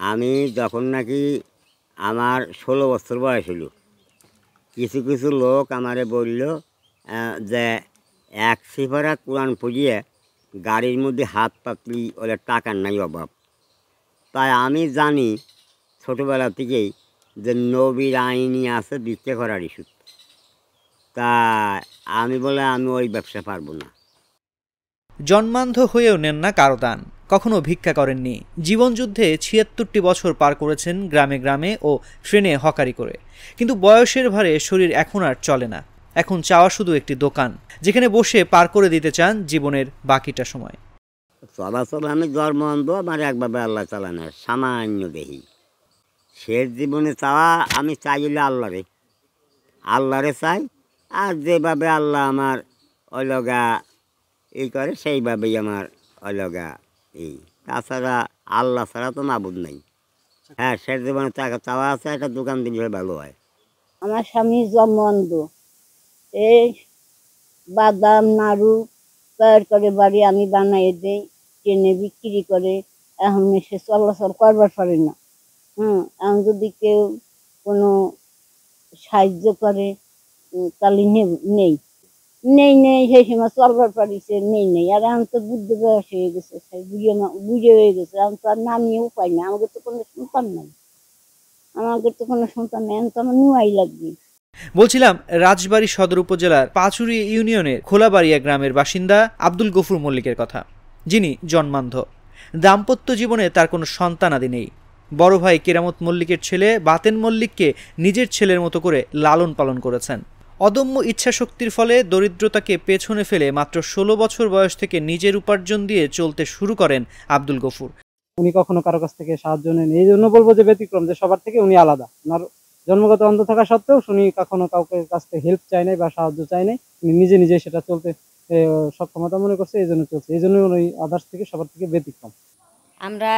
আমি যখন নাকি আমার 16 বছর বয়স হলো, কিছু কিছু লোক আমারে বলল যে এক সিফারা কোরআন পড়িয়ে গাড়ির মধ্যে হাত পাতলি ওদের টাকার নাই অভাব। তাই আমি জানি ছোটোবেলা থেকেই যে নবীর আইনি আছে ভিক্ষা করার ইস্যু। তা আমি বলে আমি ওই ব্যবসা পারবো না। জন্মান্ধ হয়েও নেন না কারো দান, কখনো ভিক্ষা করেননি। জীবনযুদ্ধে ৭৬টি বছর পার করেছেন গ্রামে গ্রামে ও ট্রেনে হকারি করে। কিন্তু বয়সের ভারে শরীর এখন আর চলে না। এখন চাওয়া শুধু একটি দোকান, যেখানে বসে পার করে দিতে চান জীবনের বাকিটা সময়। চলাচল আমি জন্মান্ধ, আমার একভাবে আল্লাহ চালানোর সামান্য দেহি। শেষ জীবনে চাওয়া আমি চাইলে আল্লাহরে চাই, আর যেভাবে আল্লাহ আমার অলগা এই করে সেইভাবেই আমার অলগা এই। তাছাড়া আল্লাহ ছাড়া তো মাবুদ নাই। হ্যাঁ, শেষ জীবনে টাকা চাওয়া আছে, একটা দোকান দিলে ভালো হয়। আমার স্বামী জন্মান্ধ, এই বাদাম নাড়ু তৈরি করে বাড়ি আমি বানাই দেই, ট্রেনে বিক্রি করে। এখন সে চলাচল করবার পারে না। এখন যদি কেউ কোনো সাহায্য করে তাহলে নেই সেই সময় চলবার পারিছে নেই। আর এখন তো বুদ্ধ বয়স হয়ে গেছে, বুঝে হয়ে গেছে, এখন তো আর নামিয়ে উপায় না। আমাকে তো কোনো সন্তান নাই, এখন তো আমার নেওয়াই লাগবে। বলছিলাম রাজবাড়ী সদর উপজেলার পাচুরি ইউনিয়নের খোলাবাড়িয়া গ্রামের বাসিন্দা আব্দুল গফুর মল্লিকের কথা, যিনি জন্মান্ধ। দাম্পত্য জীবনে তার কোনো সন্তানাদি নেই। বড় ভাই কেরামত মল্লিকের ছেলে বাতেন মল্লিককে নিজের ছেলের মতো করে লালন পালন করেছেন। অদম্য ইচ্ছাশক্তির ফলে দরিদ্রতাকে পেছনে ফেলে মাত্র 16 বছর বয়স থেকে নিজের উপার্জন দিয়ে চলতে শুরু করেন আব্দুল গফুর। উনি কখনো কারো কাছ থেকে সাহায্য নেন, এই জন্য বলবো যে ব্যতিক্রম, যে সবার থেকে উনি আলাদা। ওনার জন্মগত অন্ধ থাকা সত্ত্বেও উনি কখনো কাউকে কাছ থেকে হেল্প চাই নাই বা সাহায্য চাই নাই। উনি নিজে সেটা চলতে সক্ষমতা মনে করছে, এই জন্য চলছে। এই জন্য উনি আদার্স থেকে সবার থেকে ব্যতিক্রম। আমরা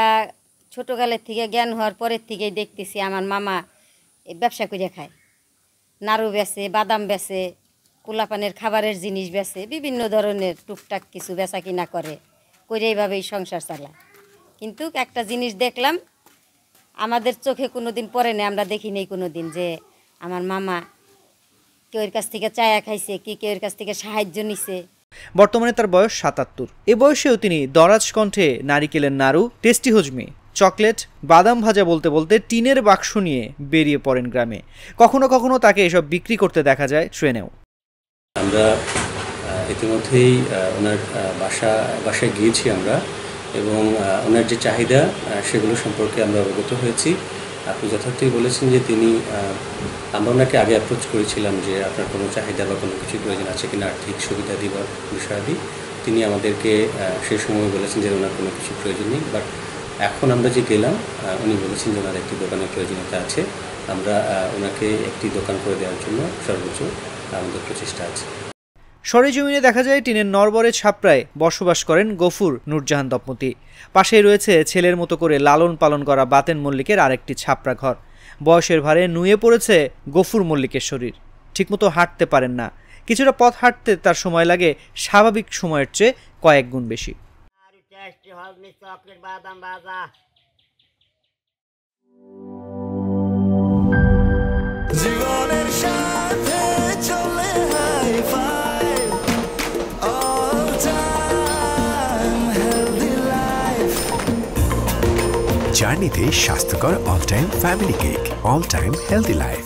ছোটোকালের থেকে জ্ঞান হওয়ার পরের থেকেই দেখতেছি আমার মামা ব্যবসা করে খায়। নাড়ু বেচে, বাদাম বেচে, পোলাপানের খাবারের জিনিস বেচে, বিভিন্ন ধরনের টুকটাক কিছু বেচা কিনা করে এইভাবেই সংসার চালায়। কিন্তু একটা জিনিস দেখলাম, আমাদের চোখে কোনো দিন পড়ে নেই, আমরা দেখি নেই কোনো দিন যে আমার মামা কেউর কাছ থেকে চায়া খাইছে কি কেউর কাছ থেকে সাহায্য নিছে। বর্তমানে তার বয়স ৭৭। এ বয়সেও তিনি দরাজ কণ্ঠে নারিকেলের নাড়ু, টেস্টি হজমি, চকলেট, বাদাম ভাজা বলতে বলতে টিনের বাক্স নিয়ে বেরিয়ে পড়েন গ্রামে। কখনো কখনো তাকে এসব বিক্রি করতে দেখা যায় ট্রেনেও। আমরা ইতিমধ্যেই ওনার বাসায় গিয়েছি আমরা, এবং ওনার যে চাহিদা সেগুলো সম্পর্কে আমরা অবগত হয়েছি। আপনি যথার্থই বলেছেন যে আমরা ওনাকে আগে অ্যাপ্রোচ করেছিলাম যে আপনার কোনো চাহিদা বা কোনো কিছু প্রয়োজন আছে কিনা, আর্থিক সুবিধা দিবার বিষয়াদি। তিনি আমাদেরকে সেই সময় বলেছেন যে ওনার কোনো কিছু প্রয়োজন নেই। বাট এখন আমরা যে গেলাম, উনি বলেছেন যে ওনার একটি দোকানের প্রয়োজনীয়তা আছে। আমরা ওনাকে একটি দোকান করে দেওয়ার জন্য সর্বোচ্চ আমাদের প্রচেষ্টা আছে। সরেজমিনে দেখা যায় টিনের নরবরে ছাপড়ায় বসবাস করেন গফুর নূরজাহান দম্পতি। পাশেই রয়েছে ছেলের মতো করে লালন পালন করা বাতেন মল্লিকের আরেকটি ছাপড়া ঘর। বয়সের ভারে নুয়ে পড়েছে গফুর মল্লিকের শরীর, ঠিকমতো হাঁটতে পারেন না। কিছুটা পথ হাঁটতে তার সময় লাগে স্বাভাবিক সময়ের চেয়ে কয়েক গুণ বেশি। জার্নিতে স্বাস্থ্যকর all time family cake, all time healthy life.